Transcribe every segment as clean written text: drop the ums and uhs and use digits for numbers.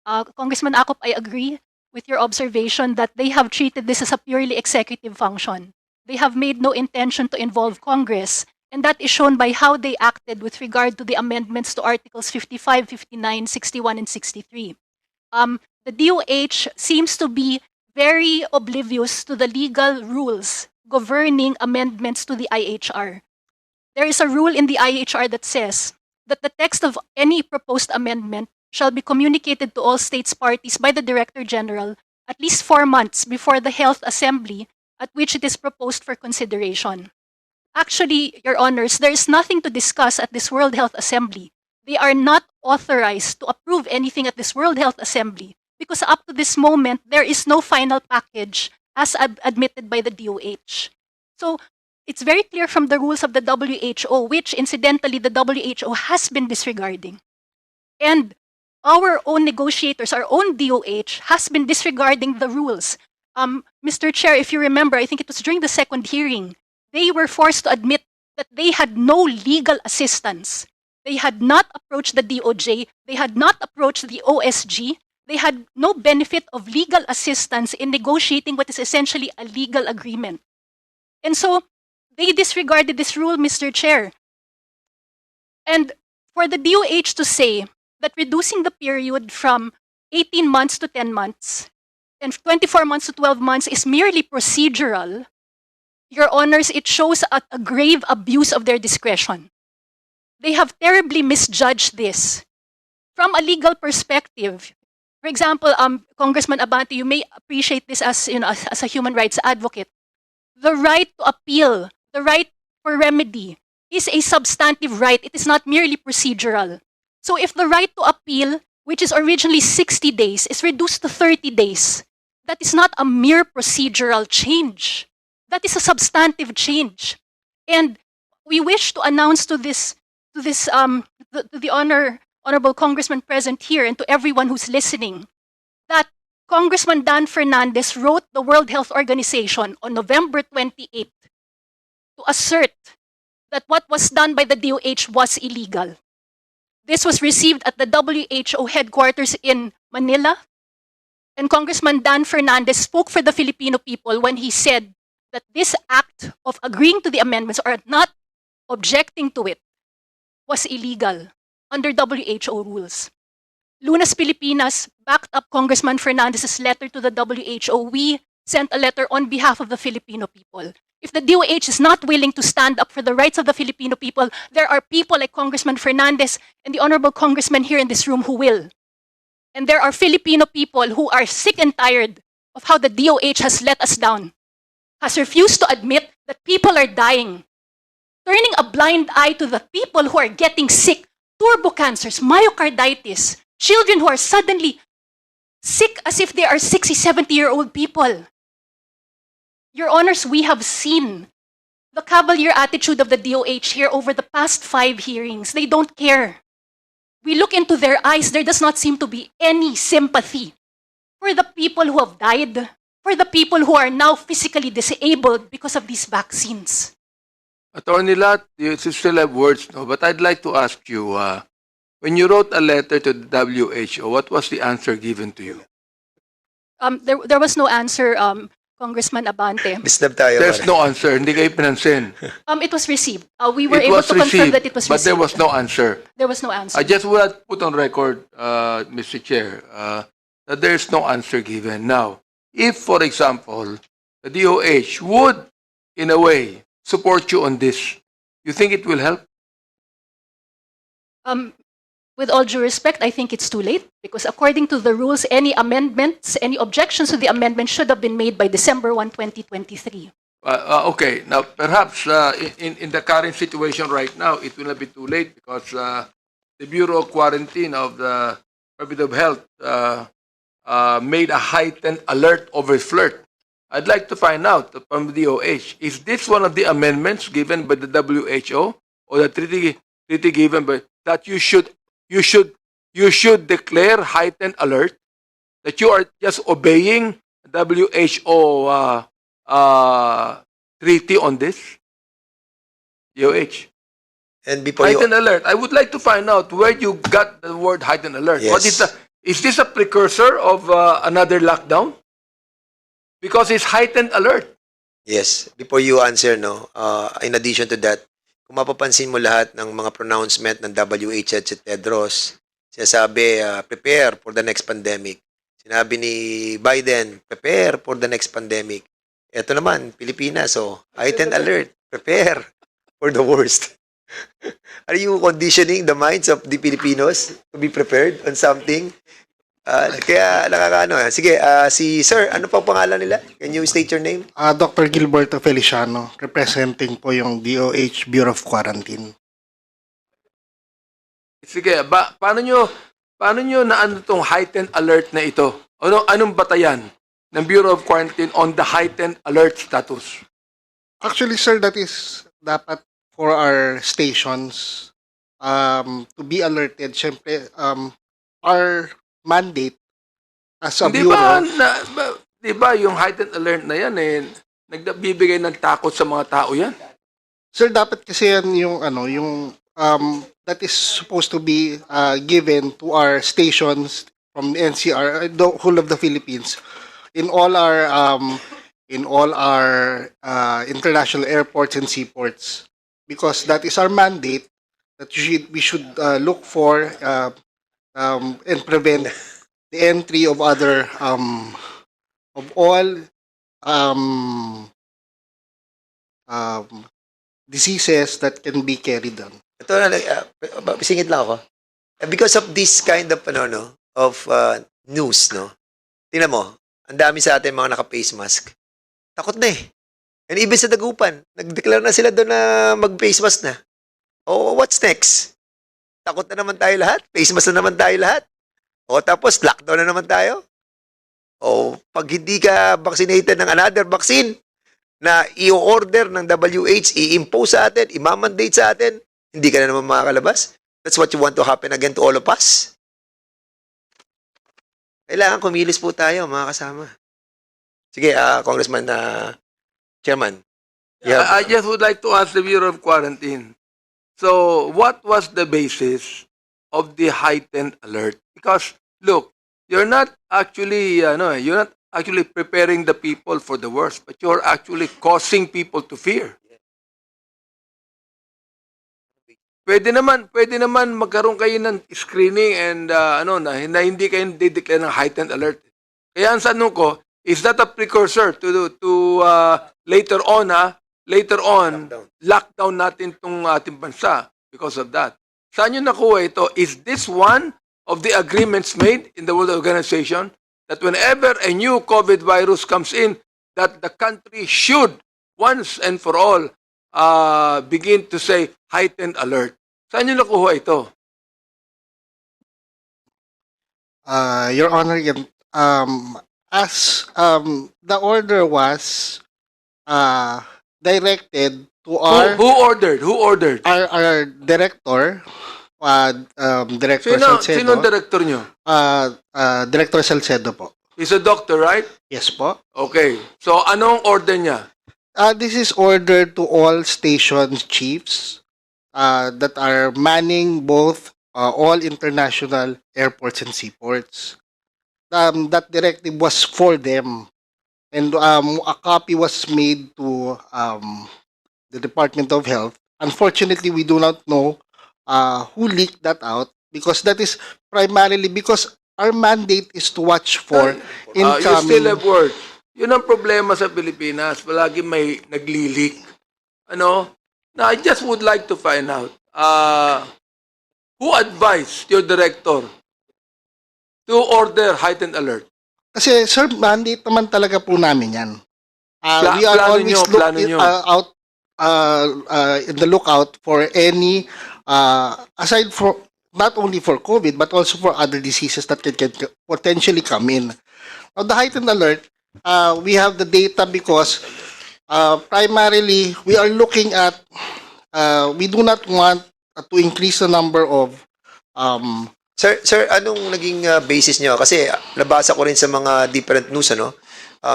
Congressman Akop, I agree with your observation that they have treated this as a purely executive function. They have made no intention to involve Congress, and that is shown by how they acted with regard to the amendments to Articles 55, 59, 61, and 63. The DOH seems to be very oblivious to the legal rules governing amendments to the IHR. There is a rule in the IHR that says that the text of any proposed amendment shall be communicated to all states parties by the Director General at least 4 months before the Health Assembly at which it is proposed for consideration. Actually, Your Honors, there is nothing to discuss at this World Health Assembly. They are not authorized to approve anything at this World Health Assembly because up to this moment, there is no final package as admitted by the DOH. So, it's very clear from the rules of the WHO, which incidentally the WHO has been disregarding. And our own negotiators, our own DOH, has been disregarding the rules. Mr. Chair, if you remember, I think it was during the second hearing, they were forced to admit that they had no legal assistance. They had not approached the DOJ, they had not approached the OSG, they had no benefit of legal assistance in negotiating what is essentially a legal agreement. And so, they disregarded this rule, Mr. Chair. And for the DOH to say that reducing the period from 18 months to 10 months and 24 months to 12 months is merely procedural, Your Honors, it shows a grave abuse of their discretion. They have terribly misjudged this. From a legal perspective, for example, Congressman Abante, you may appreciate this as, as a human rights advocate. The right to appeal, the right for remedy is a substantive right. It is not merely procedural. So if the right to appeal, which is originally 60 days, is reduced to 30 days, that is not a mere procedural change. That is a substantive change. And we wish to announce to the honorable congressman present here and to everyone who's listening that Congressman Dan Fernandez wrote the World Health Organization on November 28th to assert that what was done by the DOH was illegal. This was received at the WHO headquarters in Manila, and Congressman Dan Fernandez spoke for the Filipino people when he said that this act of agreeing to the amendments or not objecting to it was illegal under WHO rules. Lunas Pilipinas backed up Congressman Fernandez's letter to the WHO. We sent a letter on behalf of the Filipino people. If the DOH is not willing to stand up for the rights of the Filipino people, there are people like Congressman Fernandez and the honorable congressman here in this room who will. And there are Filipino people who are sick and tired of how the DOH has let us down, has refused to admit that people are dying, turning a blind eye to the people who are getting sick, turbo cancers, myocarditis, children who are suddenly sick as if they are 60, 70-year-old people. Your Honors, we have seen the cavalier attitude of the DOH here over the past 5 hearings. They don't care. We look into their eyes, there does not seem to be any sympathy for the people who have died, for the people who are now physically disabled because of these vaccines. Attorney Lat, you still have words, no? But I'd like to ask you, when you wrote a letter to the WHO, what was the answer given to you? There was no answer, Congressman Abante. Disturb tayo. There's no answer. Hindi kayo pinansin. It was received. We were It able was to confirm received, that it was but received. there was no answer. There was no answer. I just want to put on record, Mr. Chair, that there is no answer given. Now, if, for example, the DOH would, in a way, support you on this, you think it will help? With all due respect, I think it's too late because according to the rules, any amendments, any objections to the amendment should have been made by December 1, 2023. Okay, now perhaps in the current situation right now, it will not be too late because the Bureau of Quarantine of the Department of Health made a heightened alert over flirt. I'd like to find out from the DOH, is this one of the amendments given by the WHO or the treaty given by that you should declare heightened alert, that you are just obeying WHO treaty on this? DOH. And before Heightened alert. I would like to find out where you got the word heightened alert. Yes. Is this a precursor of another lockdown? Because it's heightened alert. Yes. Before you answer, no, in addition to that, kung mapapansin mo lahat ng mga pronouncement ng WHO at si Tedros, sinasabi, prepare for the next pandemic. Sinabi ni Biden, prepare for the next pandemic. Ito naman, Pilipinas, so heightened alert, prepare for the worst. Are you conditioning the minds of the Filipinos to be prepared on something? Kaya nakakaano. Sige, si Sir, ano pang pangalan nila? Can you state your name? Dr. Gilberto Feliciano, representing po yung DOH Bureau of Quarantine. Sige, paano nyo na ano tong heightened alert na ito? Anong batayan ng Bureau of Quarantine on the heightened alert status? Actually, sir, that is dapat for our stations to be alerted. Siyempre, our mandate as a Di bureau. di ba yung heightened alert na yan nagbibigay ng takot sa mga tao yan? Sir, dapat kasi yan yung that is supposed to be given to our stations from NCR, the whole of the Philippines, in all our international airports and seaports, because that is our mandate that we should look for and prevent the entry of other of all diseases that can be carried on. Ito na, singit lang ako. Because of this kind of, news, no? Tingnan mo, ang dami sa atin mga naka-face mask. Takot na eh. And even sa Dagupan, nag-declare na sila doon na mag-face mask na. Oh, what's next? Takot na naman tayo lahat. Face mask na naman tayo lahat. O tapos, lockdown na naman tayo. O pag hindi ka vaccinated ng another vaccine na i-order ng WH, i-impose sa atin, i-mandate sa atin, hindi ka na naman makakalabas. That's what you want to happen again to all of us. Kailangan kumilos po tayo, mga kasama. Sige, Congressman, Chairman. Yeah. I just would like to ask the Bureau of Quarantine. So, what was the basis of the heightened alert? Because, look, you're not actually preparing the people for the worst, but you're actually causing people to fear. Pwede naman magkaroon kayo ng screening and na hindi kayo dideclare ng heightened alert. Kaya ang tanong ko, is that a precursor to later on lockdown natin tong ating bansa because of that? Saan nyo nakuha ito? Is this one of the agreements made in the World Organization that whenever a new COVID virus comes in, that the country should once and for all begin to say heightened alert? Saan nyo nakuha ito? Your Honor, as the order was directed to our Who ordered? our director, Director Sinong Salcedo. director nyo? Director Salcedo po. He's a doctor, right? Yes po. Okay. So, anong order niya? This is ordered to all station chiefs that are manning both all international airports and seaports. That directive was for them, and a copy was made to the Department of Health. Unfortunately, we do not know who leaked that out, because that is primarily because our mandate is to watch for You incoming. still have words. Yun ang problema sa Pilipinas. Palagi may naglilik. Now, I just would like to find out, who advised your director to order heightened alert? Kasi sir, mandate naman talaga po namin yan. We are plano always nyo, plano nyo. out in the lookout for any, aside for, not only for COVID, but also for other diseases that can potentially come in. Now, the heightened alert, we have the data because primarily we are looking at, we do not want to increase the number of Sir, anong naging basis nyo? Kasi nabasa ko rin sa mga different news,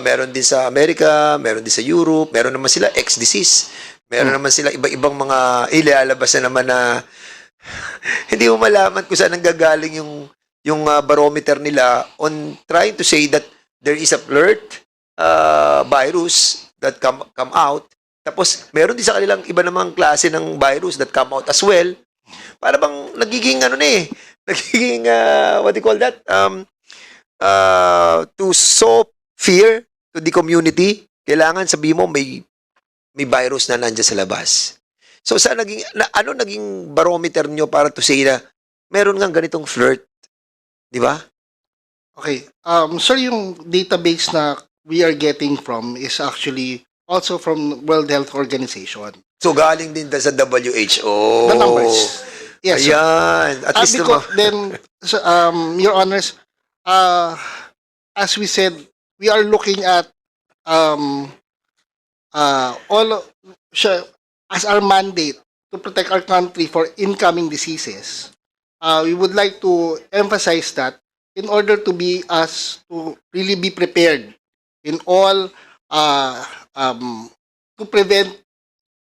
meron din sa Amerika, meron din sa Europe, meron naman sila X-disease. Meron naman sila iba-ibang mga ilalabas na naman na hindi mo malaman kung saan nanggagaling yung yung barometer nila on trying to say that there is a flirt virus that come out. Tapos, meron din sa kanilang iba namang klase ng virus that come out as well. Para bang nagiging nagiging, what do you call that? To sow fear to the community, kailangan sabihin mo may virus na nandiyan sa labas. So, ano naging barometer nyo para to say na meron nga ganitong flirt? Di ba? Okay. Sir, yung database na we are getting from is actually also from World Health Organization. So, galing din sa WHO. The numbers. Yes. sir. Ayan. At least Because then, so, Your Honors, as we said, we are looking at as our mandate to protect our country for incoming diseases. We would like to emphasize that in order to really be prepared in all to prevent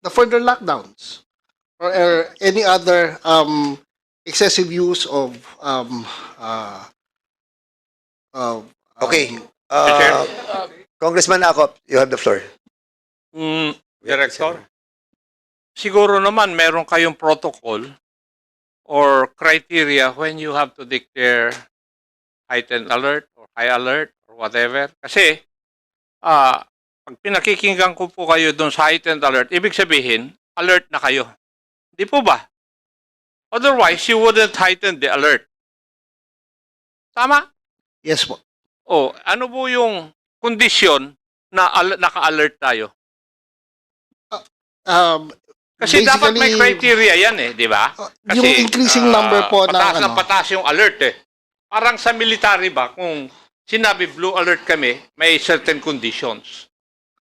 the further lockdowns or any other excessive use of Okay. Congressman Acop, you have the floor. Director, siguro naman meron kayong protocol or criteria when you have to declare heightened alert or high alert or whatever. Kasi, pag pinakikinggan ko po kayo doon sa heightened alert, ibig sabihin, alert na kayo. Di po ba? Otherwise, you wouldn't heighten the alert. Tama? yes po. O, ano po yung kondisyon na naka-alert tayo? Kasi dapat may criteria yan eh, di ba? Yung increasing number po pataas na na pataas yung alert eh. Parang sa military ba, kung sinabi blue alert kami, may certain conditions.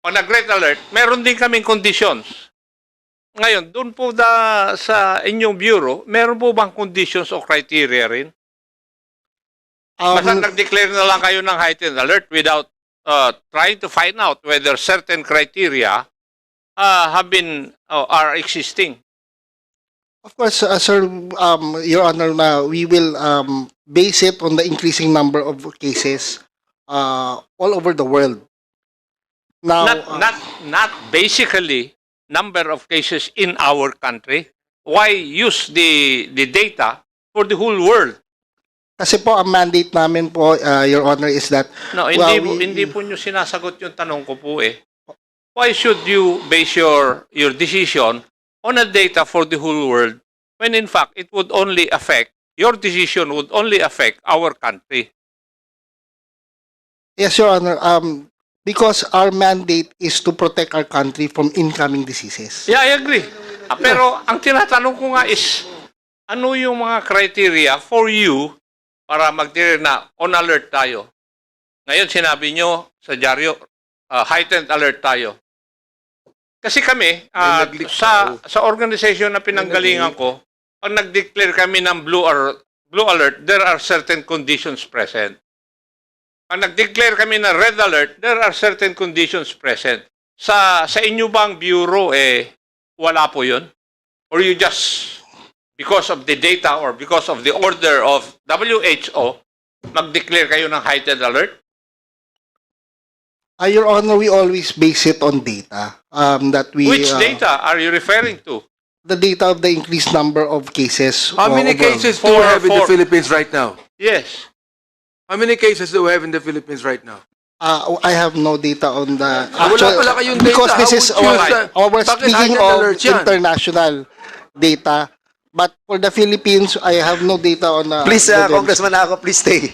Pag nag-red alert, meron din kaming conditions. Ngayon, doon po sa inyong bureau, meron po bang conditions o criteria rin? Basta nag-declare na lang kayo ng heightened alert without trying to find out whether certain criteria are existing. Of course, sir, Your Honor, we will base it on the increasing number of cases all over the world. Now, Not basically number of cases in our country. Why use the data for the whole world? kasi po ang mandate namin po, Your Honor, is that No, well, hindi po nyo sinasagot yung tanong ko po eh. Why should you base your decision on a data for the whole world when in fact it would only affect, your decision would only affect our country? yes, Your Honor, because our mandate is to protect our country from incoming diseases. Yeah, I agree. Pero ang tinatanong ko nga is, ano yung mga criteria for you para mag-declare na on alert tayo? Ngayon sinabi nyo sa dyaryo, heightened alert tayo. Kasi kami, sa organization na pinanggalingan ko, pag nag-declare kami ng blue alert, there are certain conditions present. Pag nag-declare kami ng red alert, there are certain conditions present. Sa inyo bang bureau, wala po yun? Or you just, because of the data or because of the order of WHO, mag-declare kayo ng heightened alert? Your Honor, we always base it on data. Which data are you referring to? The data of the increased number of cases. How many overall. cases do we have in the Philippines right now? Yes. How many cases do we have in the Philippines right now? I have no data on the Wala pala kayong data. because this How is would you sta- our Bakit speaking heightened of alert yan? international data. But for the Philippines, I have no data on. Please, the- Congressman Acop, please stay.